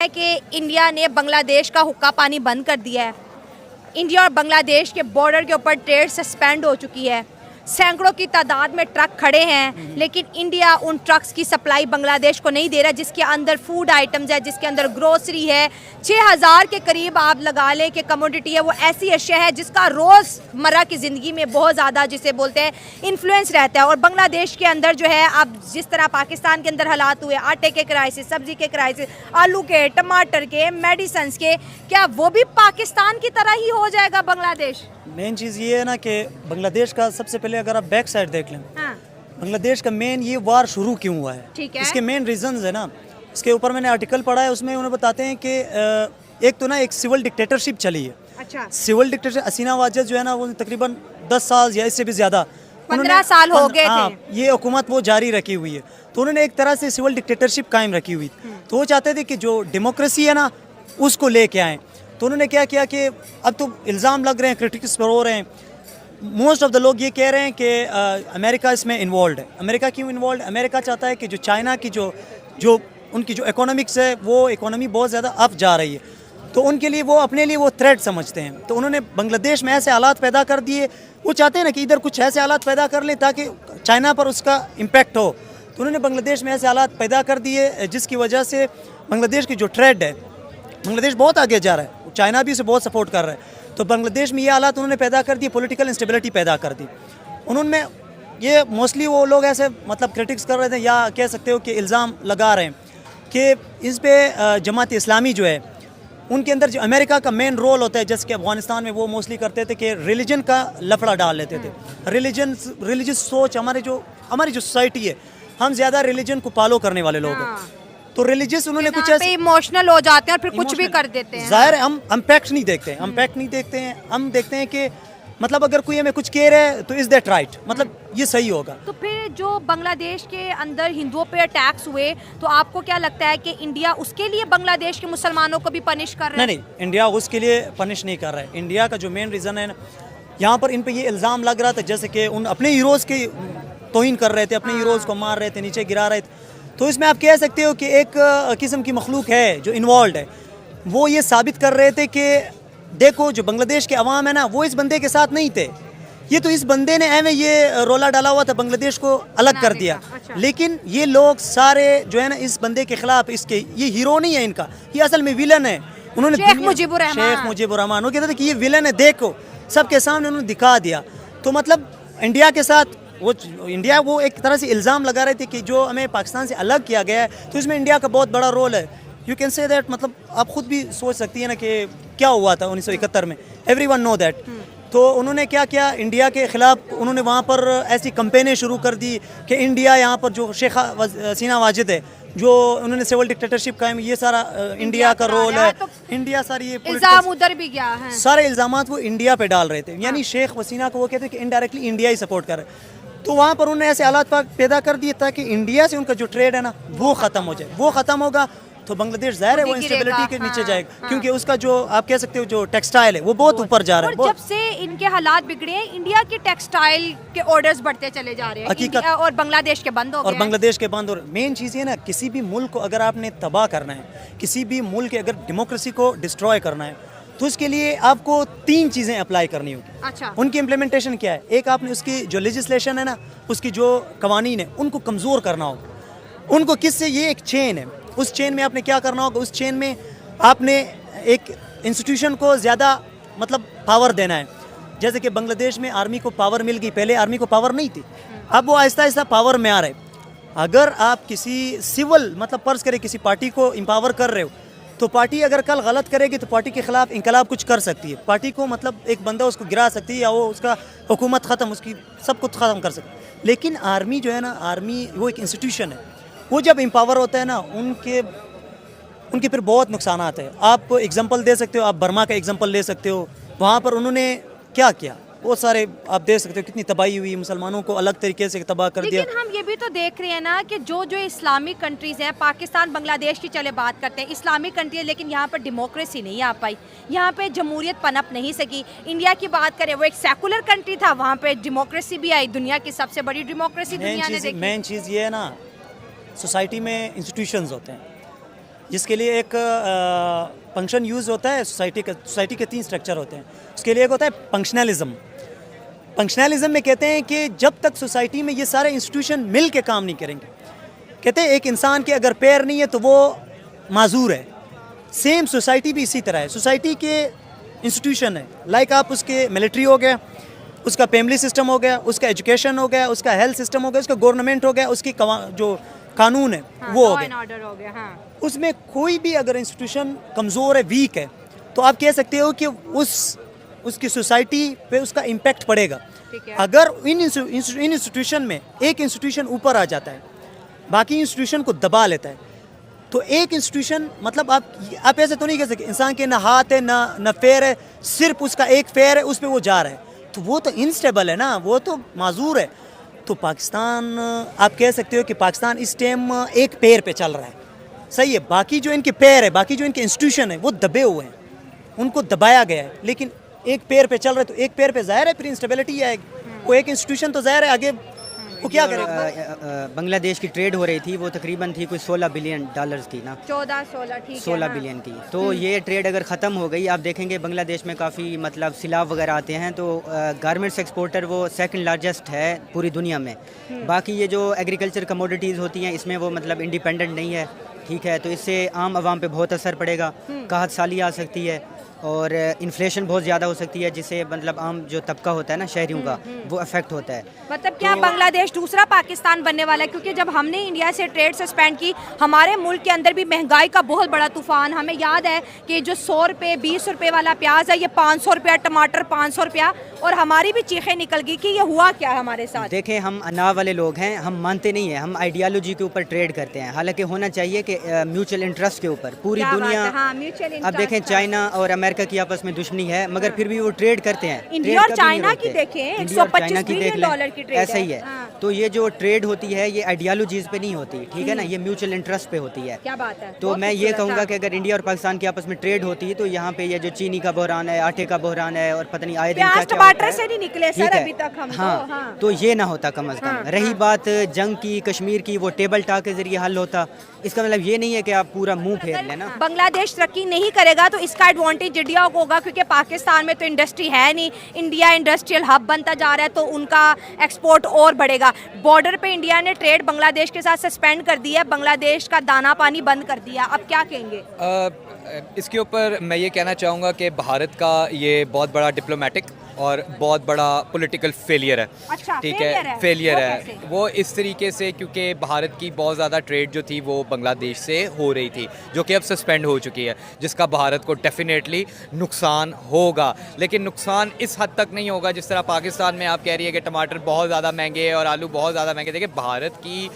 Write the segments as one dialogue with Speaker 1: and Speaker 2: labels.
Speaker 1: है कि इंडिया ने बांग्लादेश का हुक्का पानी बंद कर दिया है। इंडिया और बांग्लादेश के बॉर्डर के ऊपर ट्रेड सस्पेंड हो चुकी है। सैकड़ों की तादाद में ट्रक खड़े हैं, लेकिन इंडिया उन ट्रक्स की सप्लाई बांग्लादेश को नहीं दे रहा, जिसके अंदर फूड आइटम्स है, जिसके अंदर ग्रोसरी है। 6000 के करीब आप लगा लें कि कमोडिटी है, वो ऐसी अशिया है जिसका रोज़मर्रा की ज़िंदगी में बहुत ज़्यादा जिसे बोलते हैं इन्फ्लुएंस रहता है। और बांग्लादेश के अंदर जो है, अब जिस तरह पाकिस्तान के अंदर हालात हुए, आटे के क्राइसिस, सब्जी के क्राइसिस, आलू के, टमाटर के, मेडिसिन के, क्या वो भी पाकिस्तान की तरह ही हो जाएगा बांग्लादेश?
Speaker 2: मेन चीज़ ये है ना कि बांग्लादेश का सबसे पहले अगर आप बैक साइड देख लें,
Speaker 1: हाँ।
Speaker 2: बांग्लादेश का मेन ये वार शुरू क्यों हुआ है,
Speaker 1: ठीक है।
Speaker 2: इसके मेन रीजंस है ना, इसके ऊपर मैंने आर्टिकल पढ़ा है, उसमें उन्हें बताते हैं कि एक तो ना एक सिविल डिक्टेटरशिप चली है।
Speaker 1: अच्छा।
Speaker 2: सिविल डिक्टेटर हसीना वाजद जो है ना, वो तकरीबन 10 साल या इससे भी ज़्यादा
Speaker 1: 15 साल हो गए थे।
Speaker 2: ये हुकूमत वो जारी रखी हुई है, तो उन्होंने एक तरह से सिविल डिक्टेटरशिप कायम रखी हुई। तो वो चाहते थे कि जो डेमोक्रेसी है ना उसको लेके आएँ। तो उन्होंने क्या किया कि अब तो इल्ज़ाम लग रहे हैं, क्रिटिक्स पर हो रहे हैं, मोस्ट ऑफ द लोग ये कह रहे हैं कि अमेरिका इसमें इन्वॉल्व है। अमेरिका क्यों इन्वॉल्व? अमेरिका चाहता है कि जो चाइना की जो उनकी जो इकोनॉमिक्स है, वो इकोनॉमी बहुत ज़्यादा अप जा रही है, तो उनके लिए वो अपने लिए वो थ्रेट समझते हैं। तो उन्होंने बांग्लादेश में ऐसे हालात पैदा कर दिए, वो चाहते हैं ना कि इधर कुछ ऐसे हालात पैदा कर ले ताकि चाइना पर उसका इम्पेक्ट हो। तो उन्होंने बांग्लादेश में ऐसे हालात पैदा कर दिए जिसकी वजह से बांग्लादेश की जो ट्रेड है, बांग्लादेश बहुत आगे जा रहा है, चाइना भी उसे बहुत सपोर्ट कर रहा है। तो बांग्लादेश में ये हालात उन्होंने पैदा कर दिए, पॉलिटिकल इंस्टेबिलिटी पैदा कर दी उन्होंने। ये मोस्टली वो लोग ऐसे मतलब क्रिटिक्स कर रहे थे, या कह सकते हो कि इल्ज़ाम लगा रहे हैं कि इस पे जमात इस्लामी जो है उनके अंदर जो अमेरिका का मेन रोल होता है, जैसे कि अफगानिस्तान में वो मोस्टली करते थे कि रिलीजन का लफड़ा डाल लेते थे। रिलीजियस सोच हमारी जो सोसाइटी है, हम ज़्यादा रिलीजन को फॉलो करने वाले लोग हैं। तो रिलीजियस उन्होंने कुछ ऐसे
Speaker 1: इमोशनल हो जाते हैं और फिर कुछ भी कर देते हैं।
Speaker 2: जाहिर है हम फैक्ट नहीं देखते हैं, हम देखते हैं कि मतलब अगर कोई हमें कुछ कह रहा है तो इज़ दैट राइट, मतलब ये सही होगा।
Speaker 1: तो फिर जो बांग्लादेश के अंदर हिंदुओं पे अटैक्स हुए, तो आपको क्या लगता है कि इंडिया उसके लिए बांग्लादेश के मुसलमानों को भी पनिश कर रहा है?
Speaker 2: नहीं, इंडिया उसके लिए पनिश नहीं कर रहा है। इंडिया का जो मेन रीज़न है ना, यहाँ पर इन पे ये इल्ज़ाम लग रहा था जैसे कि उन अपने हीरोज़ की तौहीन कर रहे थे, अपने हीरोज़ को मार रहे थे, नीचे गिरा रहे थे। तो इसमें आप कह सकते हो कि एक किस्म की मखलूक है जो इन्वॉल्व है, वो ये साबित कर रहे थे कि देखो जो बांग्लादेश के अवाम है ना, वो इस बंदे के साथ नहीं थे, ये तो इस बंदे ने एवं ये रोला डाला हुआ था, बांग्लादेश को अलग कर दिया।
Speaker 1: अच्छा।
Speaker 2: लेकिन ये लोग सारे जो है ना इस बंदे के खिलाफ, इसके ये हीरो नहीं है इनका, ये असल में विलन है। उन्होंने
Speaker 1: शेख मुजीबुर
Speaker 2: रहमान वो कहते थे कि ये विलन है, देखो सबके सामने उन्होंने दिखा दिया। तो मतलब इंडिया के साथ वो एक तरह से इल्ज़ाम लगा रहे थे कि जो हमें पाकिस्तान से अलग किया गया है, तो इसमें इंडिया का बहुत बड़ा रोल है। यू कैन से दैट, मतलब आप खुद भी सोच सकती है ना कि क्या हुआ था 1971 में, एवरीवन नो दैट। तो उन्होंने क्या किया, इंडिया के ख़िलाफ़ उन्होंने वहाँ पर ऐसी कंपेनें शुरू कर दी कि इंडिया यहाँ पर जो शेख हसीना वाजिद है, जो उन्होंने सिविल डिक्टेटरशिप कायम, ये सारा इंडिया का रोल है। तो इंडिया सारी ये
Speaker 1: इल्ज़ाम उधर भी गया है, सारे
Speaker 2: इल्ज़ामात वो इंडिया पे डाल रहे थे, यानी शेख हसीना को वो कहते हैं कि इनडायरेक्टली इंडिया ही सपोर्ट कर रहे हैं। तो वहाँ पर उन्होंने ऐसे हालात पैदा कर दिए ताकि इंडिया से उनका जो ट्रेड है ना वो ख़त्म हो जाए। वो ख़त्म होगा तो बांग्लादेश ज़ाहिर है वो इंस्टेबिलिटी के नीचे जाएगा, क्योंकि उसका जो आप कह सकते हो जो टेक्सटाइल है वो बहुत ऊपर जा रहा है।
Speaker 1: और जब से इनके हालात बिगड़े हैं, इंडिया के टेक्सटाइल के ऑर्डर्स बढ़ते चले जा रहे हैं और बांग्लादेश के बंद हो गए।
Speaker 2: और बांग्लादेश के बंद हो रहे। मेन चीज़ ये ना, किसी भी मुल्क को अगर आपने तबाह करना है, किसी भी मुल्क के अगर डेमोक्रेसी को डिस्ट्रॉय करना है, तो उसके लिए आपको 3 चीज़ें अप्लाई करनी होगी।
Speaker 1: अच्छा।
Speaker 2: उनकी इम्प्लीमेंटेशन क्या है? एक, आपने उसकी जो लेजिस्लेशन है ना, उसकी जो कवानीन है उनको कमज़ोर करना होगा। उनको किससे, ये एक चेन है, उस चेन में आपने क्या करना होगा, उस चेन में आपने एक इंस्टीट्यूशन को ज़्यादा मतलब पावर देना है। जैसे कि बांग्लादेश में आर्मी को पावर मिल गई, पहले आर्मी को पावर नहीं थी, अब वो आहिस्ता आहिस्ता पावर में आ रहे। अगर आप किसी सिविल मतलब फर्ज करें किसी पार्टी को एम्पावर कर रहे हो, तो पार्टी अगर कल गलत करेगी तो पार्टी के खिलाफ इनकलाब कुछ कर सकती है, पार्टी को मतलब एक बंदा उसको गिरा सकती है, या वो उसका हुकूमत ख़त्म, उसकी सब कुछ ख़त्म कर सकती है। लेकिन आर्मी जो है ना, आर्मी वो एक इंस्टीट्यूशन है, वो जब एम्पावर होता है ना, उनके फिर बहुत नुकसानात है। आप एग्जांपल दे सकते हो, आप बर्मा का एग्जांपल ले सकते हो, वहाँ पर उन्होंने क्या किया, बहुत सारे आप देख सकते हो कितनी तबाही हुई, मुसलमानों को अलग तरीके से तबाह कर दिया।
Speaker 1: लेकिन हम ये भी तो देख रहे हैं ना कि जो इस्लामिक कंट्रीज़ हैं, पाकिस्तान बांग्लादेश की चले बात करते हैं, इस्लामिक कंट्री है, लेकिन यहाँ पर डेमोक्रेसी नहीं आ पाई, यहाँ पे जमहूरियत पनप नहीं सकी। इंडिया की बात करें, वो एक सेकुलर कंट्री था, वहाँ पे डेमोक्रेसी भी आई, दुनिया की सबसे बड़ी डेमोक्रेसी दुनिया ने देखी।
Speaker 2: मेन चीज़ ये है ना, सोसाइटी में इंस्टीट्यूशंस होते हैं, जिसके लिए एक फंक्शन यूज़ होता है सोसाइटी के 3 स्ट्रक्चर होते हैं। उसके लिए एक होता है फंक्शनलिज्म। फंक्शनलिज्म में कहते हैं कि जब तक सोसाइटी में ये सारे इंस्टीट्यूशन मिल के काम नहीं करेंगे, कहते हैं एक इंसान के अगर पैर नहीं है तो वो माजूर है। सेम सोसाइटी भी इसी तरह है। सोसाइटी के इंस्टीट्यूशन है, लाइक आप उसके मिलिट्री हो गया, उसका फैमिली सिस्टम हो गया, उसका एजुकेशन हो गया, उसका हेल्थ सिस्टम हो गया, उसका गवर्नमेंट हो गया, उसकी जो कानून है वो हो गया।
Speaker 1: हाँ।
Speaker 2: उसमें कोई भी अगर इंस्टीट्यूशन कमज़ोर है, वीक है, तो आप कह सकते हो कि उसकी सोसाइटी पे उसका इम्पैक्ट पड़ेगा। अगर इन इंस्टीट्यूशन में एक इंस्टीट्यूशन ऊपर आ जाता है, बाकी इंस्टीट्यूशन को दबा लेता है, तो एक इंस्टीट्यूशन मतलब आप ऐसे तो नहीं कह सकते इंसान के ना हाथ है ना पैर है, सिर्फ उसका एक पैर है, उस पर वो जा रहा है, तो वो तो इंस्टेबल है ना, वो तो माजूर है। तो पाकिस्तान, आप कह सकते हो कि पाकिस्तान इस टाइम एक पैर पे चल रहा है, सही है। बाकी जो इनके पैर है, बाकी जो इनके इंस्टीट्यूशन है वो दबे हुए हैं, उनको दबाया गया है, लेकिन एक पैर पे चल रहा है, तो एक पैर पे ज़ाहिर है फिर इंस्टेबिलिटी आएगी। वो एक इंस्टीट्यूशन तो ज़ाहिर है आगे वो क्या करेगा।
Speaker 3: बांग्लादेश की ट्रेड हो रही थी, वो तकरीबन थी कोई $16 बिलियन की ना,
Speaker 1: 14-16 ठीक है।
Speaker 3: 16 बिलियन की। तो ये ट्रेड अगर ख़त्म हो गई, आप देखेंगे बांग्लादेश में काफ़ी मतलब सिलाव वगैरह आते हैं, तो गारमेंट्स एक्सपोर्टर वो सेकंड लार्जेस्ट है पूरी दुनिया में। बाकी ये जो एग्रीकल्चर कमोडिटीज़ होती हैं इसमें वो मतलब इंडिपेंडेंट नहीं है, ठीक है। तो इससे आम आवाम पे बहुत असर पड़ेगा, काहत साली आ सकती है और इन्फ्लेशन बहुत ज़्यादा हो सकती है, जिससे मतलब आम जो तबका होता है ना शहरियों का, वो अफेक्ट होता है।
Speaker 1: मतलब क्या बांग्लादेश दूसरा पाकिस्तान बनने वाला है? क्योंकि जब हमने इंडिया से ट्रेड सस्पेंड की, हमारे मुल्क के अंदर भी महंगाई का बहुत बड़ा तूफान, हमें याद है कि जो 100 रुपये 20 रुपये वाला प्याज है, ये 500 रुपया, टमाटर 500 रुपया, और हमारी भी चीखें निकल गई कि ये हुआ क्या है हमारे साथ।
Speaker 3: देखें, हम अनाव वाले लोग हैं, हम मानते नहीं हैं, हम आइडियालॉजी के ऊपर ट्रेड करते हैं। हालांकि होना चाहिए कि म्यूचुअल इंटरेस्ट के ऊपर पूरी दुनिया, अब देखें चाइना और अमेरिका की आपस में दुश्मनी है, मगर फिर भी वो ट्रेड करते हैं।
Speaker 1: इंडिया और चाइना की देखें, $125 बिलियन की ट्रेड
Speaker 3: ऐसा ही है। तो ये जो ट्रेड होती है ये आइडियालॉजीज पे नहीं होती, ठीक है ना, ये म्यूचुअल इंटरेस्ट पे होती है।
Speaker 1: क्या बात है।
Speaker 3: तो मैं ये कहूँगा कि अगर इंडिया और पाकिस्तान की आपस में ट्रेड होती तो यहाँ पे ये जो चीनी का बहरान है, आटे का बहरान है, और पता नहीं आए दिन क्या
Speaker 1: टमाटर से नहीं निकले सर अभी तक हम।
Speaker 3: हाँ, तो ये ना होता कम अज कम। रही बात जंग की, कश्मीर की, वो टेबल टॉक के जरिए हल होता। इसका मतलब ये नहीं है कि आप पूरा मुंह फेर लेना।
Speaker 1: बांग्लादेश तरक्की नहीं करेगा तो इसका एडवांटेज इंडिया को होगा, क्योंकि पाकिस्तान में तो इंडस्ट्री है नहीं, इंडिया इंडस्ट्रियल हब बनता जा रहा है, तो उनका एक्सपोर्ट और बढ़ेगा। बॉर्डर पे इंडिया ने ट्रेड बांग्लादेश के साथ सस्पेंड कर दिया, बांग्लादेश का दाना पानी बंद कर दिया, अब क्या कहेंगे?
Speaker 4: इसके ऊपर मैं ये कहना चाहूँगा कि भारत का ये बहुत बड़ा डिप्लोमेटिक और बहुत बड़ा पॉलिटिकल फेलियर है।
Speaker 1: अच्छा,
Speaker 4: ठीक है, फेलियर है वो इस तरीके से, क्योंकि भारत की बहुत ज़्यादा ट्रेड जो थी वो बांग्लादेश से हो रही थी, जो कि अब सस्पेंड हो चुकी है, जिसका भारत को डेफिनेटली नुकसान होगा। लेकिन नुकसान इस हद तक नहीं होगा जिस तरह पाकिस्तान में आप कह रही है कि टमाटर बहुत ज़्यादा महंगे हैं और आलू बहुत ज़्यादा महंगे। देखिए, भारत की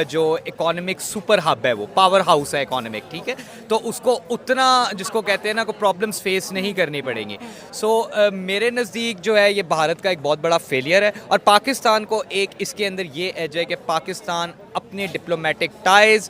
Speaker 4: जो इकोनॉमिक सुपर हब है, वो पावर हाउस है इकोनॉमिक, ठीक है, तो उसको उतना जिसको कहते हैं ना को प्रॉब्लम्स फेस नहीं करनी पड़ेंगी। सो मेरे नज़दीक जो है ये भारत का एक बहुत बड़ा फेलियर है, और पाकिस्तान को एक इसके अंदर ये एज है कि पाकिस्तान अपने डिप्लोमेटिक टाइज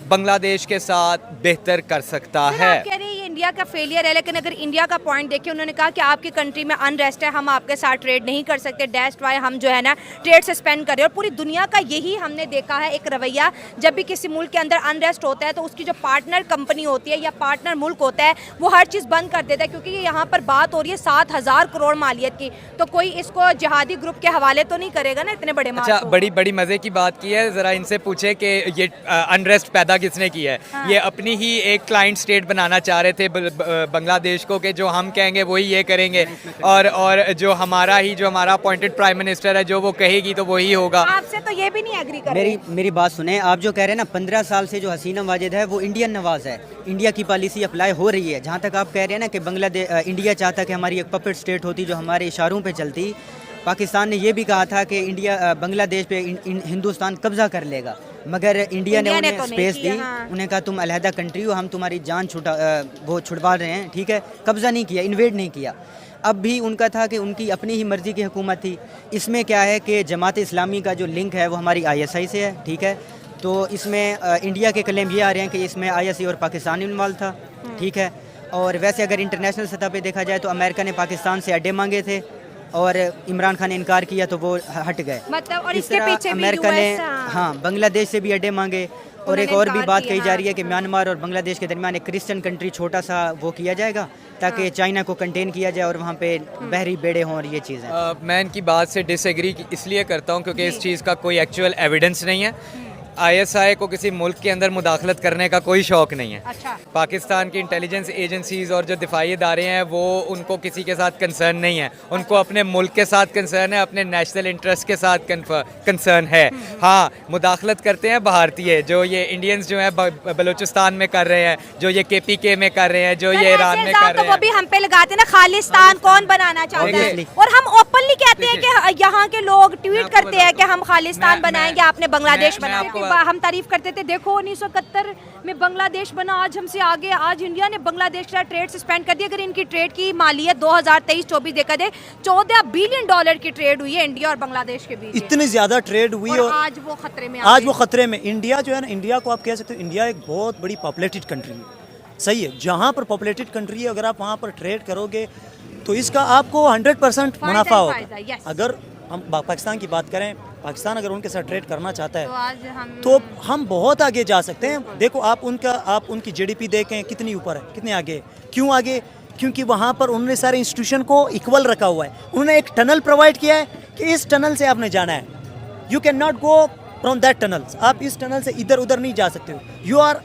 Speaker 4: बांग्लादेश के साथ बेहतर कर सकता है।
Speaker 1: आप कह रहे हैं ये इंडिया का फेलियर है, लेकिन अगर इंडिया का पॉइंट देखिए, उन्होंने कहा कि आपकी कंट्री में अनरेस्ट है, हम आपके साथ ट्रेड नहीं कर सकते, दैट्स व्हाई हम जो है ना ट्रेड सस्पेंड कर रहे हैं। और पूरी दुनिया का यही हमने देखा है एक रवैया, जब भी किसी मुल्क के अंदर अनरेस्ट होता है तो उसकी जो पार्टनर कंपनी होती है या पार्टनर मुल्क होता है वो हर चीज़ बंद कर देता है, क्योंकि ये यहाँ पर बात हो रही है 7,000 करोड़ मालियत की, तो कोई इसको जिहादी ग्रुप के हवाले तो नहीं करेगा ना इतने बड़े।
Speaker 4: अच्छा, बड़ी मज़े की बात की है, ज़रा इनसे पूछे कि ये अनरेस्ट पैदा किसने की है। हाँ। ये अपनी ही एक क्लाइंट स्टेट बनाना चाह रहे थे बांग्लादेश को, कि जो हम कहेंगे वही ये करेंगे, और जो हमारा अपॉइंटेड प्राइम मिनिस्टर है जो वो कहेगी तो वही होगा।
Speaker 1: आपसे तो ये भी नहीं एग्री कर रहे।
Speaker 3: मेरी बात सुने, आप जो कह रहे हैं ना 15 साल से जो हसीना वाजिद है वो इंडियन नवाज है, इंडिया की पॉलिसी अप्लाई हो रही है। जहाँ तक आप कह रहे हैं ना कि इंडिया चाहता कि हमारी एक पपेट स्टेट होती जो हमारे इशारों पे चलती, पाकिस्तान ने ये भी कहा था कि बांग्लादेश पे हिंदुस्तान कब्जा कर लेगा, मगर इंडिया ने उन्हें तो स्पेस दी। हाँ। उन्हें कहा तुम अलहदा कंट्री हो, हम तुम्हारी जान छुड़वा रहे हैं, ठीक है, कब्जा नहीं किया, इन्वेड नहीं किया। अब भी उनका था कि उनकी अपनी ही मर्ज़ी की हुकूमत थी। इसमें क्या है कि जमात इस्लामी का जो लिंक है वो हमारी ISI से है, ठीक है, तो इसमें इंडिया के क्लेम ये आ रहे हैं कि इसमें ISI और पाकिस्तान इन्वॉल्व था, ठीक है। और वैसे अगर इंटरनेशनल सतह पे देखा जाए तो अमेरिका ने पाकिस्तान से अड्डे मांगे थे और इमरान खान ने इनकार किया तो वो हट गए।
Speaker 1: मतलब और इसके पीछे
Speaker 3: अमेरिका ने हाँ बांग्लादेश से भी अड्डे मांगे और एक
Speaker 1: उन्होंने
Speaker 3: और भी
Speaker 1: इनकार
Speaker 3: बात
Speaker 1: किया,
Speaker 3: कही जा
Speaker 1: हाँ,
Speaker 3: रही है कि म्यांमार और बांग्लादेश के दरमियान एक क्रिश्चियन कंट्री छोटा सा वो किया जाएगा ताकि चाइना को कंटेन किया जाए और वहाँ पे बहरी बेड़े हों और ये चीज़ें।
Speaker 4: मैं इनकी बात से डिसएग्री इसलिए करता हूँ क्योंकि इस चीज़ का कोई एक्चुअल एविडेंस नहीं है। आईएसआई को किसी मुल्क के अंदर मुदाखलत करने का कोई शौक नहीं है।
Speaker 1: अच्छा।
Speaker 4: पाकिस्तान की इंटेलिजेंस एजेंसीज और जो दिफाई इदारे हैं वो उनको किसी के साथ कंसर्न नहीं है, उनको अपने मुल्क के साथ कंसर्न है, अपने नेशनल इंटरेस्ट के साथ कंसर्न है। हाँ, मुदाखलत करते हैं भारतीय, जो ये इंडियंस जो हैं बलूचिस्तान में कर रहे हैं, जो ये KPK में कर रहे हैं, जो ये ईरान में कर
Speaker 1: तो
Speaker 4: रहे
Speaker 1: वो भी
Speaker 4: हैं।
Speaker 1: हम पे लगाते ना, खालिस्तान कौन बनाना चाहता है,
Speaker 3: Obviously।
Speaker 1: और हम ओपनली कहते हैं कि यहाँ के लोग ट्वीट करते हैं कि हम खालिस्तान बनाएंगे, आपने बांग्लादेश
Speaker 4: मैं
Speaker 1: बनाया।
Speaker 4: आपको
Speaker 1: हम तारीफ करते थे, देखो 1971 में बांग्लादेश बना, आज हमसे आगे, आज इंडिया ने बांग्लादेश के साथ ट्रेड सस्पेंड कर दिया। अगर इनकी ट्रेड की मालियत 2023-24 देखा जाए, $14 बिलियन की ट्रेड हुई है इंडिया और बांग्लादेश के बीच।
Speaker 2: इतनी ज़्यादा ट्रेड हुई
Speaker 1: और
Speaker 2: और
Speaker 1: आज वो खतरे में
Speaker 2: आज वो खतरे में। इंडिया जो है ना, इंडिया को आप कह सकते हो, इंडिया एक बहुत बड़ी पॉपुलेटेड कंट्री है, सही है। जहाँ पर पॉपुलेटेड कंट्री है, अगर आप वहाँ पर ट्रेड करोगे तो इसका आपको 100% मुनाफा
Speaker 1: फायदा,
Speaker 2: होगा।
Speaker 1: yes।
Speaker 2: अगर हम पाकिस्तान की बात करें, पाकिस्तान अगर उनके साथ ट्रेड करना चाहता
Speaker 1: तो
Speaker 2: है
Speaker 1: आज
Speaker 2: तो हम बहुत आगे जा सकते हैं। देखो आप उनकी GDP देखें कितनी ऊपर है, कितने आगे है। क्यों आगे? क्योंकि वहाँ पर उन्होंने सारे इंस्टीट्यूशन को इक्वल रखा हुआ है। उन्होंने एक टनल प्रोवाइड किया है कि इस टनल से आपने जाना है, you can not go from that tunnel, आप इस टनल से इधर उधर नहीं जा सकते हो, you are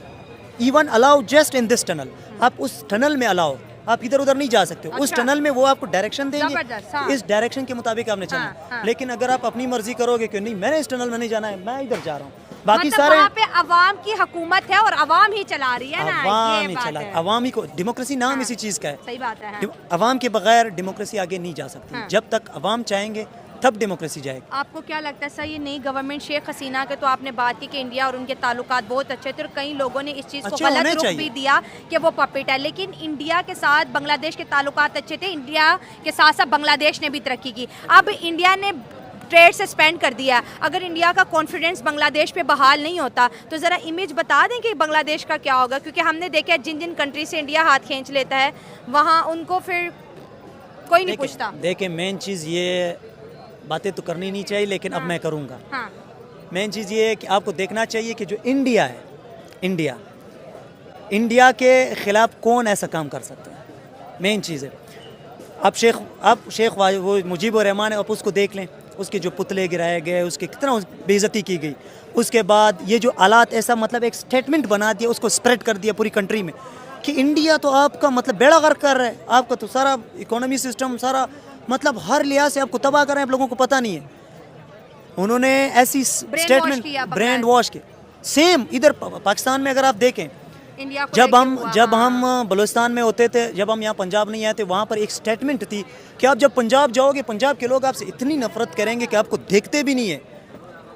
Speaker 2: even allowed just in this tunnel, आप उस टनल में अलाउ, आप इधर उधर नहीं जा सकते हो। उस
Speaker 1: अच्छा।
Speaker 2: टनल में वो आपको डायरेक्शन देंगे,
Speaker 1: जबरदस्त, हाँ।
Speaker 2: इस डायरेक्शन के मुताबिक आपने चलना है।
Speaker 1: हाँ।
Speaker 2: लेकिन अगर आप अपनी मर्जी करोगे कि नहीं मैंने इस टनल में नहीं जाना है, मैं इधर जा रहा हूँ, बाकी
Speaker 1: मतलब
Speaker 2: सारे
Speaker 1: वहाँ पे अवाम की हुकूमत है और अवाम ही चला रही है ना,
Speaker 2: अवाम
Speaker 1: ये
Speaker 2: ही
Speaker 1: बात
Speaker 2: चला,
Speaker 1: है।
Speaker 2: अवाम ही को, डेमोक्रेसी नाम
Speaker 1: हाँ।
Speaker 2: इसी चीज़ का है।
Speaker 1: सही बात है, हाँ।
Speaker 2: अवाम के बगैर डेमोक्रेसी आगे नहीं जा सकती।
Speaker 1: हाँ।
Speaker 2: जब तक अवाम चाहेंगे तब डेमोक्रेसी जाएगी।
Speaker 1: आपको क्या लगता है सर, ये नई गवर्नमेंट शेख हसीना के, तो आपने बात की कि इंडिया और उनके ताल्लुकात बहुत अच्छे थे और कई लोगों ने इस चीज़ को
Speaker 2: अच्छे
Speaker 1: गलत
Speaker 2: होने
Speaker 1: रुख
Speaker 2: चाहिए।
Speaker 1: भी दिया कि वो पपेट है, लेकिन इंडिया के साथ बांग्लादेश के ताल्लुकात अच्छे थे, इंडिया के साथ साथ बांग्लादेश ने भी तरक्की की। अब इंडिया ने ट्रेड सस्पेंड कर दिया, अगर इंडिया का कॉन्फिडेंस बांग्लादेश पे बहाल नहीं होता तो ज़रा इमेज बता दें कि बांग्लादेश का क्या होगा, क्योंकि हमने देखा है जिन जिन कंट्री से इंडिया हाथ खींच लेता है वहाँ उनको फिर कोई नहीं पूछता।
Speaker 2: देखिए मेन चीज़ ये, बातें तो करनी नहीं चाहिए लेकिन अब मैं करूँगा।
Speaker 1: हाँ,
Speaker 2: मेन चीज़ ये है कि आपको देखना चाहिए कि जो इंडिया है, इंडिया के ख़िलाफ़ कौन ऐसा काम कर सकता है, मेन चीज़ है। आप शेख वो मुजीबुर रहमान है, आप उसको देख लें, उसके जो पुतले गिराए गए, उसके कितना बेइज्जती की गई। उसके बाद ये जो आलात, ऐसा मतलब एक स्टेटमेंट बना दिया, उसको स्प्रेड कर दिया पूरी कंट्री में कि इंडिया तो आपका मतलब बेड़ा गर्क कर रहा है, आपका तो सारा इकोनॉमी सिस्टम, सारा मतलब हर लिहाज से आपको तबाह कर रहे हैं, आप लोगों को पता नहीं है। उन्होंने ऐसी स्टेटमेंट ब्रेन वॉश की। सेम इधर पाकिस्तान में अगर आप देखें,
Speaker 1: इंडिया को
Speaker 2: जब हम बलूचिस्तान में होते थे, जब हम यहाँ पंजाब नहीं आए थे, वहाँ पर एक स्टेटमेंट थी कि आप जब पंजाब जाओगे, पंजाब के लोग आपसे इतनी नफरत करेंगे कि आपको देखते भी नहीं है।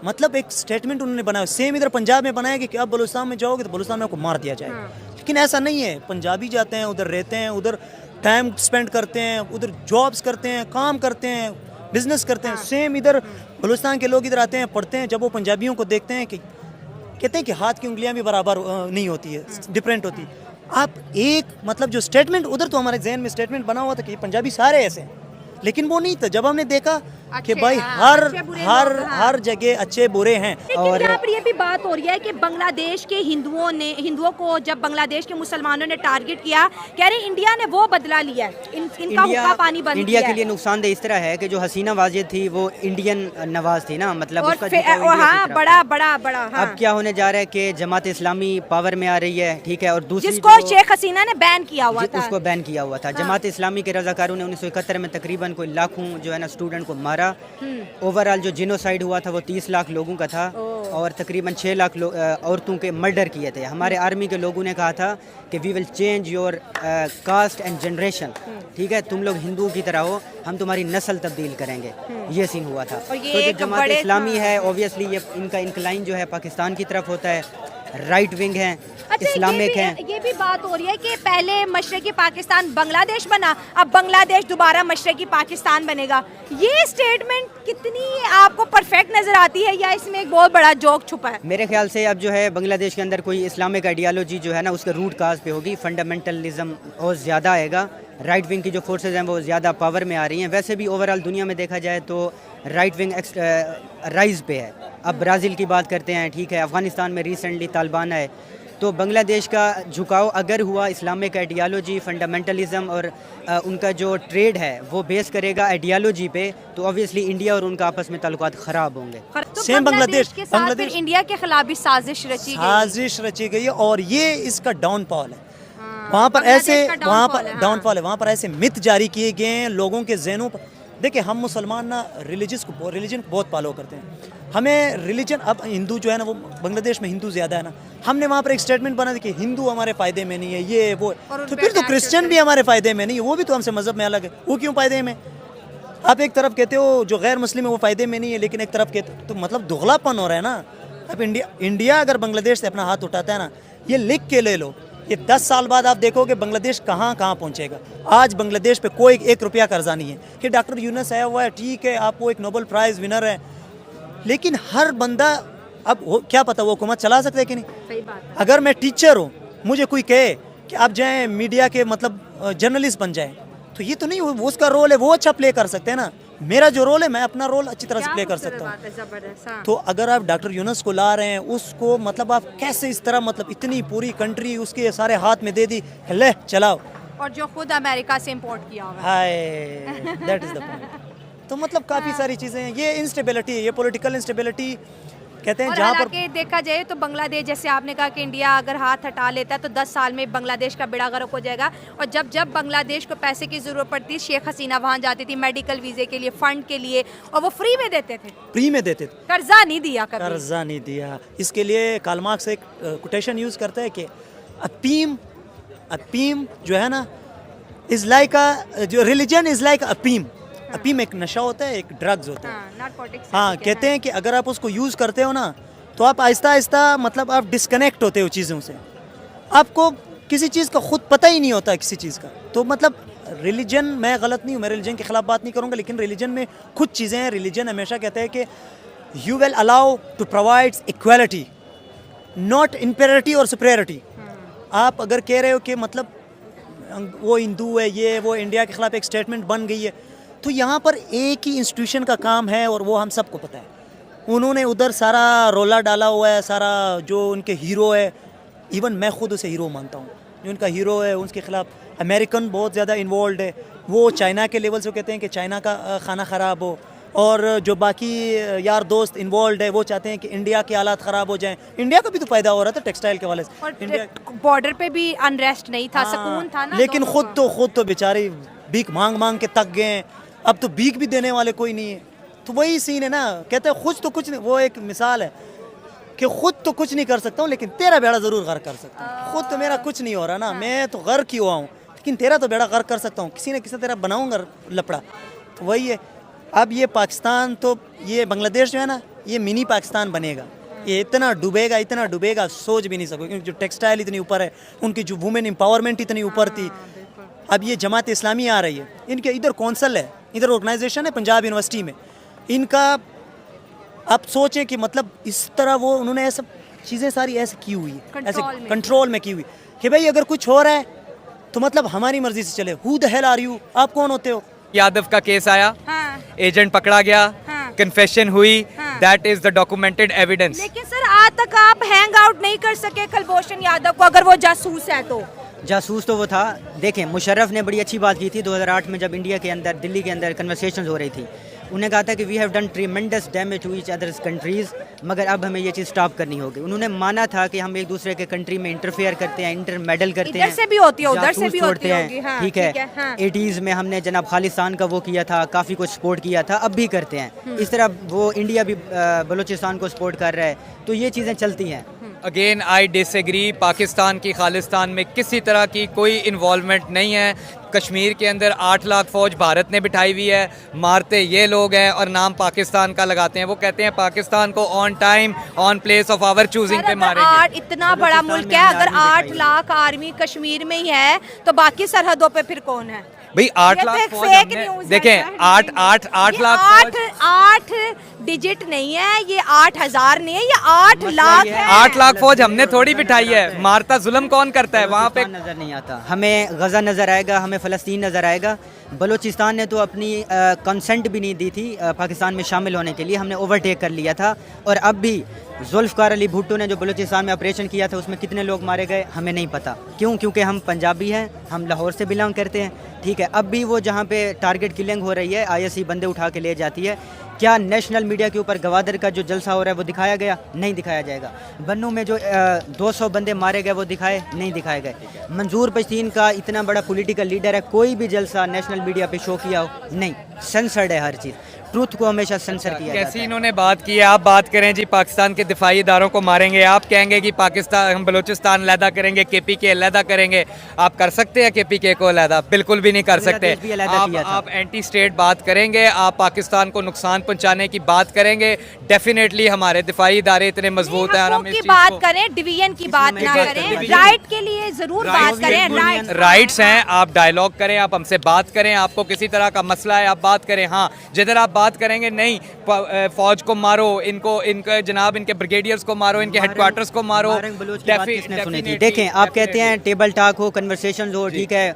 Speaker 2: मतलब एक स्टेटमेंट उन्होंने बनाया। सेम इधर पंजाब में बनाया कि आप बलूचिस्तान में जाओगे तो बलूचिस्तान में आपको मार दिया जाएगा। लेकिन ऐसा नहीं है, पंजाबी जाते हैं, उधर रहते हैं, उधर टाइम स्पेंड करते हैं, उधर जॉब्स करते हैं, काम करते हैं, बिजनेस करते हैं। सेम इधर बलूचिस्तान के लोग इधर आते हैं, पढ़ते हैं, जब वो पंजाबियों को देखते हैं कि कहते हैं कि हाथ की उंगलियां भी बराबर नहीं होती है, डिफरेंट होती। आप एक मतलब जो स्टेटमेंट, उधर तो हमारे जहन में स्टेटमेंट बना हुआ था कि पंजाबी सारे ऐसे हैं, लेकिन वो नहीं था। जब हमने देखा कि भाई हर जगह अच्छे बुरे हैं।
Speaker 1: और यहाँ पर ये भी बात हो रही है कि बांग्लादेश के हिंदुओं को जब बांग्लादेश के मुसलमानों ने टारगेट किया, कह रहे इंडिया ने वो बदला लिया है, इनका हुक्का पानी बंद
Speaker 3: इंडिया
Speaker 1: किया
Speaker 3: के लिए नुकसानदेह इस तरह है कि जो हसीना वाजिद थी वो इंडियन नवाज थी ना, मतलब
Speaker 1: और
Speaker 3: उसका
Speaker 1: फिर
Speaker 3: झुकाव इंडिया
Speaker 1: हाँ,
Speaker 3: की तरफ
Speaker 1: बड़ा
Speaker 3: था।
Speaker 1: हाँ।
Speaker 3: अब क्या होने जा रहा है कि जमात इस्लामी पावर में आ रही है, ठीक है, और दूसरी
Speaker 1: जिसको शेख हसीना ने बैन किया हुआ था,
Speaker 3: उसको बैन किया हुआ था। जमात इस्लामी के रजाकारों ने 1971 में तकरीबन कोई लाखों जो है ना स्टूडेंट को मारा। ओवरऑल जो जिनोसाइड हुआ था वो 30 लाख लोगों का था और तकरीबन 6 लाख औरतों के मर्डर किए थे। हमारे आर्मी के लोगों ने कहा था कि we will change your caste and generation, ठीक है, तुम लोग हिंदुओं की तरह हो, हम तुम्हारी नस्ल तब्दील करेंगे। ये सीन हुआ था। तो जो जमात इस्लामी है ऑब्वियसली ये इनका इंक्लाइन जो है पाकिस्तान की तरफ होता है, राइट विंग है, इस्लामिक है।
Speaker 1: ये भी बात हो रही है कि पहले मशरकी पाकिस्तान बांग्लादेश बना, अब बांग्लादेश दोबारा मशरकी पाकिस्तान बनेगा। ये स्टेटमेंट कितनी आपको परफेक्ट नजर आती है या इसमें एक बहुत बड़ा जोक छुपा है?
Speaker 3: मेरे ख्याल से अब जो है बांग्लादेश के अंदर कोई इस्लामिक आइडियालॉजी जो है ना उसके रूट काज पे होगी, फंडामेंटलिज्म बहुत ज़्यादा आएगा, राइट विंग की जो फोर्सेज हैं वो ज़्यादा पावर में आ रही हैं। वैसे भी ओवरऑल दुनिया में देखा जाए तो राइट विंग राइज पे है। अब ब्राज़ील की बात करते हैं, ठीक है, अफ़गानिस्तान में रिसेंटली तालिबान है। तो बांग्लादेश का झुकाव अगर हुआ इस्लामिक आइडियालॉजी, फंडामेंटलिज्म और उनका जो ट्रेड है वो बेस करेगा आइडियालॉजी पे, तो ऑब्वियसली इंडिया और उनका आपस में ताल्लुकात ख़राब होंगे।
Speaker 1: तो
Speaker 2: सेम बांग्लादेश
Speaker 1: के साथ फिर इंडिया के खिलाफ भी साजिश रची गई
Speaker 2: है और ये इसका डाउनफॉल है। वहाँ पर
Speaker 1: बांग्लादेश
Speaker 2: ऐसे
Speaker 1: का
Speaker 2: वहाँ
Speaker 1: downfall
Speaker 2: पर
Speaker 1: है,
Speaker 2: डाउनफॉल है, वहाँ पर ऐसे मिथ जारी किए गए हैं लोगों के जहनों पर। देखिए हम मुसलमान ना रिलीजन को बहुत फॉलो करते हैं। हमें रिलीजन, अब हिंदू जो है ना, वो बांग्लादेश में हिंदू ज़्यादा है ना, हमने वहाँ पर एक स्टेटमेंट बना दी कि हिंदू हमारे फ़ायदे में नहीं है, ये वो, तो फिर तो क्रिश्चियन भी हमारे फ़ायदे में नहीं है, वो भी तो हमसे मज़हब में अलग है, वो क्यों फ़ायदे में? आप एक तरफ कहते हो जो गैर मुस्लिम है वो फ़ायदे में नहीं है, लेकिन एक तरफ कहते तो मतलब दुगलापन हो रहा है ना। अब इंडिया अगर बांग्लादेश से अपना हाथ उठाता है ना, ये लिख के ले लो, ये 10 साल बाद आप देखोगे बांग्लादेश कहाँ पहुँचेगा। आज बांग्लादेश पे कोई 1 रुपया कर्जा नहीं है कि डॉक्टर यूनुस आया हुआ है, ठीक है, आप वो एक नोबेल प्राइज़ विनर है, लेकिन हर बंदा अब क्या पता वो हुकूमत चला सकता है कि नहीं।
Speaker 1: सही बात है।
Speaker 2: अगर मैं टीचर हूँ, मुझे कोई कहे कि आप जाएँ मीडिया के मतलब जर्नलिस्ट बन जाएँ, तो ये तो नहीं, वो उसका रोल है, वो अच्छा प्ले कर सकते हैं ना। मेरा जो रोल है, मैं अपना रोल अच्छी तरह से प्ले कर सकता हूँ। तो अगर आप डॉक्टर यूनुस को ला रहे हैं, उसको मतलब आप कैसे इस तरह, मतलब इतनी पूरी कंट्री उसके सारे हाथ में दे दी, ले चलाओ,
Speaker 1: और जो खुद अमेरिका से इंपोर्ट किया हुआ है।
Speaker 2: हाय, दैट इज द पॉइंट। तो मतलब काफ़ी सारी चीज़ें हैं, ये इंस्टेबिलिटी, ये पॉलिटिकल इंस्टेबिलिटी कहते हैं,
Speaker 1: और
Speaker 2: जहाँ पर
Speaker 1: हालांकि देखा जाए तो बांग्लादेश, जैसे आपने कहा कि इंडिया अगर हाथ हटा लेता है तो 10 साल में बांग्लादेश का बेड़ा गर्क हो जाएगा। और जब बांग्लादेश को पैसे की ज़रूरत पड़ती, शेख हसीना वहाँ जाती थी मेडिकल वीज़े के लिए, फ़ंड के लिए, और वो फ्री में देते थे, कर्जा नहीं दिया कभी।
Speaker 2: कर्जा नहीं दिया। इसके लिए कार्ल मार्क्स एक कोटेशन यूज़ करता है कि अफीम जो है ना इज़ लाइक जो रिलीजन इज़ लाइक अफीम। अफीम एक नशा होता है, एक ड्रग्स होता है। हाँ, कहते हैं कि अगर आप उसको यूज़ करते हो ना, तो आप आहिस्ता आहिस्ता मतलब आप डिस्कनेक्ट होते हो चीज़ों से, आपको किसी चीज़ का खुद पता ही नहीं होता किसी चीज़ का। तो मतलब रिलीजन, मैं गलत नहीं हूँ, मैं रिलीजन के ख़िलाफ़ बात नहीं करूँगा, लेकिन रिलीजन में कुछ चीज़ें हैं। रिलीजन हमेशा कहते हैं कि you will allow to provides equality, not inferiority और सुपीरियरिटी। आप अगर कह रहे हो कि मतलब वो हिंदू है, ये वो, इंडिया के ख़िलाफ़ एक स्टेटमेंट बन गई है, तो यहाँ पर एक ही इंस्टीट्यूशन का काम है और वो हम सबको पता है। उन्होंने उधर सारा रोला डाला हुआ है, सारा जो उनके हीरो है, इवन मैं खुद उसे हीरो मानता हूँ, जो उनका हीरो है उसके ख़िलाफ़ अमेरिकन बहुत ज़्यादा इन्वॉल्व है। वो चाइना के लेवल से कहते हैं कि चाइना का खाना ख़राब हो, और जो बाकी यार दोस्त इन्वॉल्व है वो चाहते हैं कि इंडिया के हालात ख़राब हो जाएं। इंडिया का भी तो फ़ायदा हो रहा था टेक्सटाइल के वाले से, इंडिया
Speaker 1: बॉर्डर पे भी अनरेस्ट नहीं था, सुकून था ना।
Speaker 2: लेकिन खुद तो बेचारे भीख मांग के तक गए हैं। अब तो भीख भी देने वाले कोई नहीं है। तो वही सीन है ना, कहते हैं खुद तो कुछ नहीं, वो एक मिसाल है कि खुद तो कुछ नहीं कर सकता हूँ, लेकिन तेरा बेड़ा ज़रूर गर्क कर सकता हूँ। खुद तो मेरा कुछ नहीं हो रहा ना, मैं तो गर्क ही हुआ हूँ, लेकिन तेरा तो बेड़ा गर्क कर सकता हूँ, किसी न किसी तेरा बनाऊँगा लपड़ा। तो वही है। अब ये पाकिस्तान, तो ये बांग्लादेश जो है ना, ये मिनी पाकिस्तान बनेगा। ये इतना डूबेगा सोच भी नहीं सकोगे, क्योंकि जो टेक्सटाइल इतनी ऊपर है, उनकी जो वुमेन एम्पावरमेंट इतनी ऊपर थी। अब ये जमात इस्लामी आ रही है, इनके इधर कौंसल है, इधर ऑर्गेनाइजेशन है पंजाब यूनिवर्सिटी में, इनका आप सोचें कि मतलब इस तरह वो उन्होंने ऐसा चीज़ें सारी ऐसे की हुई है, ऐसे कंट्रोल में की हुई कि भाई अगर कुछ हो रहा है तो मतलब हमारी मर्जी से चले। Who the hell are you, आप कौन होते हो?
Speaker 4: यादव का केस आया,
Speaker 1: हाँ।
Speaker 4: एजेंट पकड़ा गया,
Speaker 1: हाँ।
Speaker 4: कन्फेशन हुई,
Speaker 1: हाँ।
Speaker 4: That is the documented evidence.
Speaker 1: लेकिन सर आज तक आप हैंग आउट नहीं कर सके कुलभूषण यादव को, अगर वो जासूस है तो।
Speaker 3: जासूस तो वो था। देखें, मुशर्रफ ने बड़ी अच्छी बात की थी 2008 में, जब इंडिया के अंदर, दिल्ली के अंदर कन्वर्सेशंस हो रही थी। उन्हें कहा था कि we have done tremendous damage to each others countries, मगर अब हमें ये चीज़ स्टॉप करनी होगी। उन्होंने माना था कि हम एक दूसरे के कंट्री में इंटरफेयर करते हैं, इंटरमेडल करते हैं,
Speaker 1: इधर से भी होती है, उधर से भी होती
Speaker 3: हैं,
Speaker 1: होगी, हाँ,
Speaker 3: ठीक है।
Speaker 1: हाँ।
Speaker 3: 80s में हमने जनाब खालिस्तान का वो किया था, काफ़ी कुछ सपोर्ट किया था, अब भी करते हैं। इस तरह वो इंडिया भी बलूचिस्तान को सपोर्ट कर रहा है, तो ये चीज़ें चलती हैं।
Speaker 4: अगेन आई डिसएग्री, पाकिस्तान की खालिस्तान में किसी तरह की कोई इन्वॉल्वमेंट नहीं है। कश्मीर के अंदर 8 लाख फौज भारत ने बिठाई हुई है, मारते ये लोग हैं और नाम पाकिस्तान का लगाते हैं। वो कहते हैं पाकिस्तान को on time on place of our choosing पे मारेंगे।
Speaker 1: इतना बड़ा मुल्क है, अगर 8 लाख आर्मी कश्मीर में ही है तो बाकी सरहदों पे फिर कौन है
Speaker 4: भाई? 8 लाख फौज हमने, देखें 8 लाख
Speaker 1: 8 डिजिट नहीं है, ये 8,000 नहीं है, ये 8 लाख है।
Speaker 4: 8 लाख फौज हमने थोड़ी बिठाई है, मारता जुल्म कौन करता है वहाँ पे?
Speaker 3: नज़र नहीं आता हमें, गज़ा नज़र आएगा, हमें फ़लस्तीन नज़र आएगा। बलूचिस्तान ने तो अपनी कंसेंट भी नहीं दी थी पाकिस्तान में शामिल होने के लिए, हमने ओवरटेक कर लिया था। और अब भी जुल्फ़कार अली भुट्टो ने जो बलूचिस्तान में ऑपरेशन किया था उसमें कितने लोग मारे गए हमें नहीं पता। क्यों? क्योंकि हम पंजाबी हैं, हम लाहौर से बिलोंग करते हैं, ठीक है। अब भी वो जहाँ पे टारगेट किलिंग हो रही है, ISI बंदे उठा के ले जाती है। क्या नेशनल मीडिया के ऊपर गवादर का जो जलसा हो रहा है वो दिखाया गया? नहीं दिखाया जाएगा। बन्नू में जो 200 बंदे मारे गए वो दिखाए? नहीं दिखाए गए। मंजूर पश्तीन का इतना बड़ा पॉलिटिकल लीडर है, कोई भी जलसा नेशनल मीडिया पे शो किया हो? नहीं, सेंसर्ड है हर चीज़, ट्रूथ को हमेशा सेंसर किया जाता
Speaker 4: कैसी
Speaker 3: है।
Speaker 4: इन्होंने बात की है। आप बात करें जी पाकिस्तान के दिफाई इदारों को मारेंगे, आप कहेंगे कि पाकिस्तान हम बलूचिस्तान अलहदा करेंगे, KPK अलहदा करेंगे। आप कर सकते हैं KPK को अलहदा? बिल्कुल भी नहीं कर सकते।
Speaker 3: बांग्लादेश भी अलहदा किया था।
Speaker 4: आप एंटी स्टेट बात करेंगे, आप पाकिस्तान को नुकसान पहुंचाने की बात करेंगे, डेफिनेटली हमारे दिफाई इदारे इतने मजबूत हैं और हम
Speaker 1: हकों
Speaker 4: इस
Speaker 1: की
Speaker 4: चीज़
Speaker 1: बात
Speaker 4: को-
Speaker 1: करें, डिवीजन की बात ना
Speaker 3: में
Speaker 1: करें,
Speaker 3: डिवीजन-
Speaker 1: राइट के लिए जरूर बात करें। राइट
Speaker 4: राइट्स हैं, आप डायलॉग करें, आप हमसे बात करें, आपको किसी तरह का मसला है आप बात करें। हाँ, जिधर आप बात करेंगे नहीं फौज को मारो, इनके जनाब इनके ब्रिगेडियर्स को मारो, इनके हेडक्वार्टर्स को मारो,
Speaker 3: मारंग बलूच की बात किसने सुनी थी?
Speaker 4: definitely,
Speaker 3: देखें, आप कहते हैं टेबल टॉक हो, कन्वर्सेशन हो, ठीक है,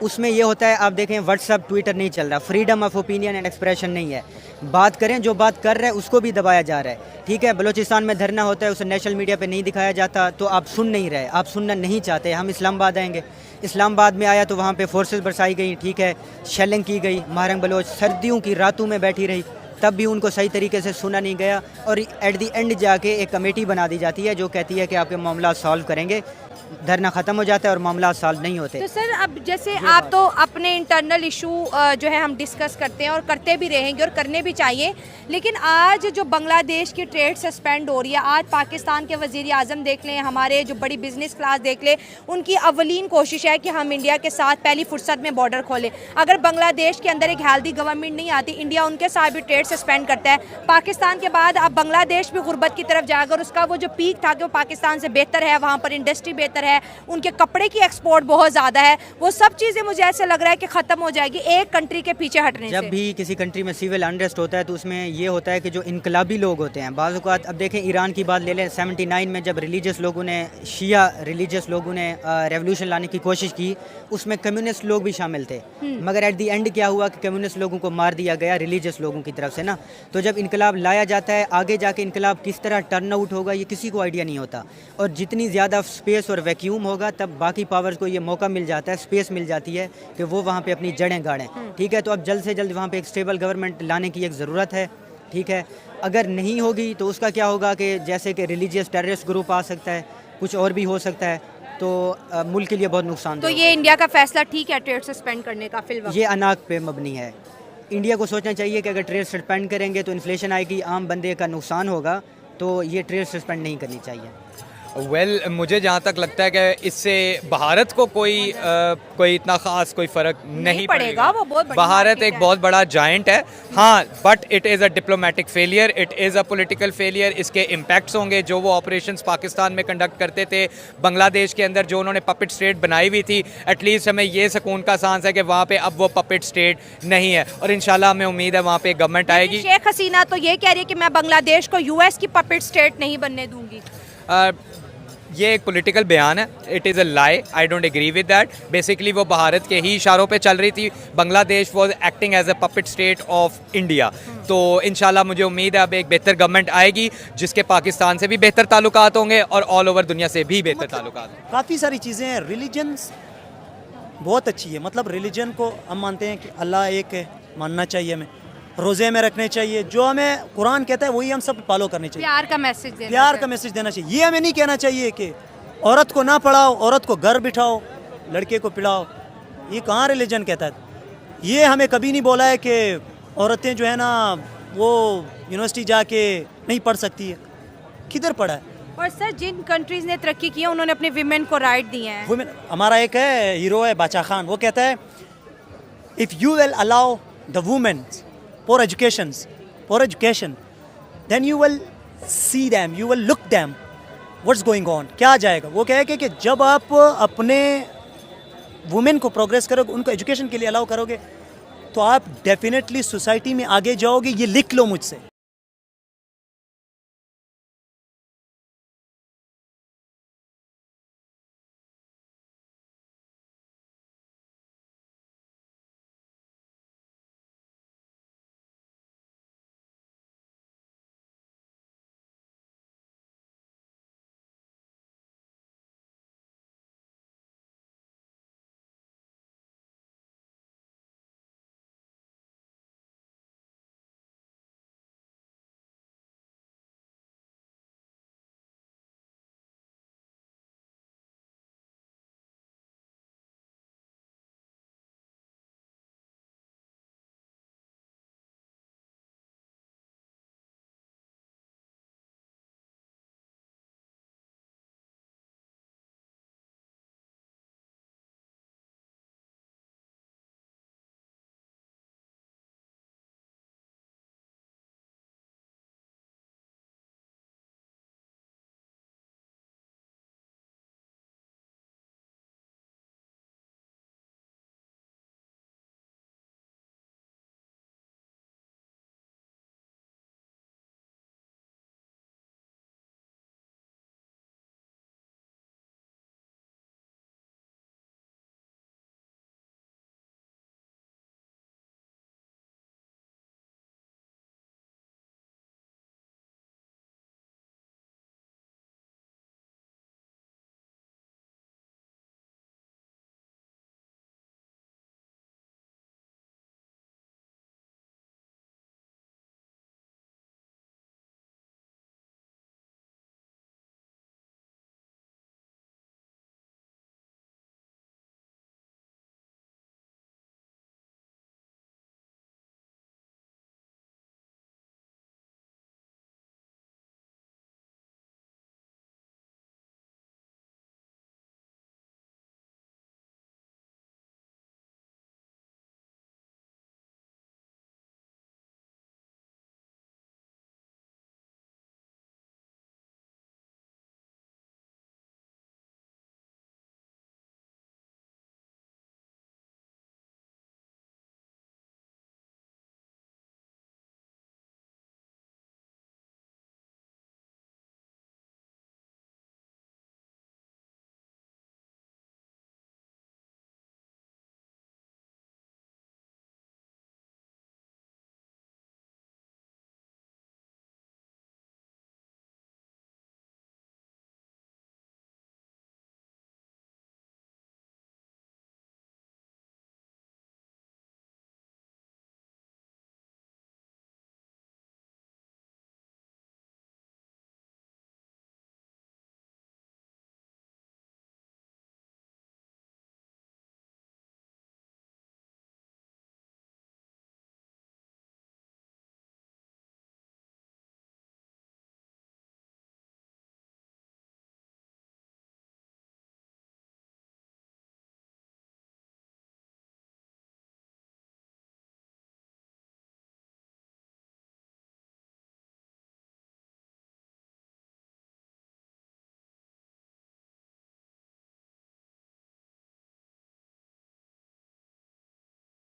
Speaker 3: उसमें ये होता है, आप देखें व्हाट्सअप ट्विटर नहीं चल रहा, freedom of opinion and expression नहीं है। बात करें, जो बात कर रहे हैं उसको भी दबाया जा रहा है, ठीक है। बलूचिस्तान में धरना होता है, उसे नेशनल मीडिया पे नहीं दिखाया जाता, तो आप सुन नहीं रहे, आप सुनना नहीं चाहते। हम इस्लामाबाद आएंगे, इस्लामाबाद में आया तो वहाँ पे फोर्सेस बरसाई गई, ठीक है, शेलिंग की गई, मारंग बलोच सर्दियों की रातों में बैठी रही, तब भी उनको सही तरीके से सुना नहीं गया। और एट दी एंड जाके एक कमेटी बना दी जाती है जो कहती है कि आपके मामला सॉल्व करेंगे, धरना ख़त्म हो जाता है और मामला सॉल्व नहीं होते।
Speaker 1: तो सर, अब जैसे आप तो अपने इंटरनल इशू जो है हम डिस्कस करते हैं और करते भी रहेंगे और करने भी चाहिए, लेकिन आज जो बांग्लादेश की ट्रेड सस्पेंड हो रही है, आज पाकिस्तान के वज़ीर आज़म देख लें, हमारे जो बड़ी बिजनेस क्लास देख लें, उनकी अवलीन कोशिश है कि हम इंडिया के साथ पहली फुर्सत में बॉर्डर खोलें। अगर बांग्लादेश के अंदर एक हेल्दी गवर्नमेंट नहीं आती, इंडिया उनके साथ भी ट्रेड सस्पेंड करता है। पाकिस्तान के बाद अब बांग्लादेश भी गुर्बत की तरफ जाएगा और उसका वो जो पीक था कि वो पाकिस्तान से बेहतर है, वहाँ पर इंडस्ट्री बेहतर है, उनके कपड़े की एक्सपोर्ट बहुत ज़्यादा है, वो सब चीज़ें मुझे ऐसे लग रहा है कि ख़त्म हो जाएगी एक कंट्री के पीछे हटने से।
Speaker 3: जब भी किसी कंट्री में सिविल अनरेस्ट होता है तो उसमें ये होता है कि जो इनकलाबी लोग होते हैं, बाज़ औक़ात, अब देखें ईरान की बात ले लें, 79 में जब रिलीजियस लोगों ने, शिया रिलीजियस लोगों ने रेवोल्यूशन लाने की कोशिश की, उसमें कम्युनिस्ट लोग भी शामिल थे, मगर एट दी एंड क्या हुआ कि कम्युनिस्ट लोगों को मार दिया गया रिलीजियस लोगों की तरफ से ना। तो जब इनकलाब लाया जाता है, आगे जाके इनकलाब किस तरह टर्न आउट होगा ये किसी को आइडिया नहीं होता। और जितनी ज़्यादा स्पेस और वैक्यूम होगा तब बाकी पावर्स को ये मौका मिल जाता है, स्पेस मिल जाती है कि वो वहाँ पे अपनी जड़ें गाड़ें, ठीक है। तो अब जल्द से जल्द वहाँ पे एक स्टेबल गवर्नमेंट लाने की एक ज़रूरत है, ठीक है। अगर नहीं होगी तो उसका क्या होगा कि जैसे कि रिलीजियस टेररिस्ट ग्रुप आ सकता है, कुछ और भी हो सकता है, तो मुल्क के लिए बहुत नुकसान।
Speaker 1: तो ये इंडिया का फैसला ठीक है ट्रेड सस्पेंड करने का फिलहाल?
Speaker 3: ये अनाक पे मबनी है। इंडिया को सोचना चाहिए कि अगर ट्रेड सस्पेंड करेंगे तो इन्फ्लेशन आएगी, आम बंदे का नुकसान होगा, तो ये ट्रेड सस्पेंड नहीं करनी चाहिए।
Speaker 4: मुझे जहाँ तक लगता है कि इससे भारत को कोई इतना ख़ास कोई फ़र्क नहीं पड़ेगा।
Speaker 1: वो बहुत बड़ी
Speaker 4: भारत
Speaker 1: मार्केट
Speaker 4: एक
Speaker 1: है।
Speaker 4: बहुत बड़ा जायंट है, हाँ, but it is a diplomatic failure, it is a political failure. इसके इम्पैक्ट्स होंगे, जो वो ऑपरेशंस पाकिस्तान में कंडक्ट करते थे, बांग्लादेश के अंदर जो उन्होंने पपेट स्टेट बनाई हुई थी, एटलीस्ट हमें ये सुकून का सांस है कि वहाँ पे अब वो पपेट स्टेट नहीं है और इंशाल्लाह हमें उम्मीद है वहाँ पे गवर्नमेंट आएगी।
Speaker 1: शेख हसीना तो ये कह रही है कि मैं बांग्लादेश को US की पपेट स्टेट नहीं बनने दूंगी।
Speaker 4: ये एक पॉलिटिकल बयान है, it is a lie, I don't agree with that. Basically वो भारत के ही इशारों पे चल रही थी, Bangladesh was acting as a puppet state of India. तो इंशाल्लाह मुझे उम्मीद है अब एक बेहतर गवर्नमेंट आएगी जिसके पाकिस्तान से भी बेहतर ताल्लुकात होंगे और ऑल ओवर दुनिया से भी बेहतर ताल्लुकात।
Speaker 2: काफ़ी सारी चीज़ें हैं। रिलीजन्स बहुत अच्छी है, मतलब रिलीजन को हम मानते हैं कि अल्लाह एक है, मानना चाहिए हमें, रोज़े में रखने चाहिए, जो हमें कुरान कहता है वही हम सब फॉलो करने चाहिए,
Speaker 1: प्यार का मैसेज देना
Speaker 2: प्यार का मैसेज देना चाहिए। ये हमें नहीं कहना चाहिए कि औरत को ना पढ़ाओ, औरत को घर बिठाओ, लड़के को पिलाओ, ये कहाँ रिलीजन कहता है। ये हमें कभी नहीं बोला है कि औरतें जो है ना वो यूनिवर्सिटी जाके नहीं पढ़ सकती है, किधर पढ़ा है।
Speaker 1: और सर, जिन कंट्रीज ने तरक्की की है उन्होंने अपने विमेन को राइट दिए हैं।
Speaker 2: वुमेन, हमारा एक है हीरो है बादशाह खान, वो कहता है if you will allow the women for education then you will see them, you will look them what's going on, क्या जाएगा। वो कहे कि जब आप अपने वुमेन को प्रोग्रेस करोगे, उनको एजुकेशन के लिए अलाउ करोगे, तो आप डेफिनेटली सोसाइटी में आगे जाओगे। ये लिख लो मुझसे।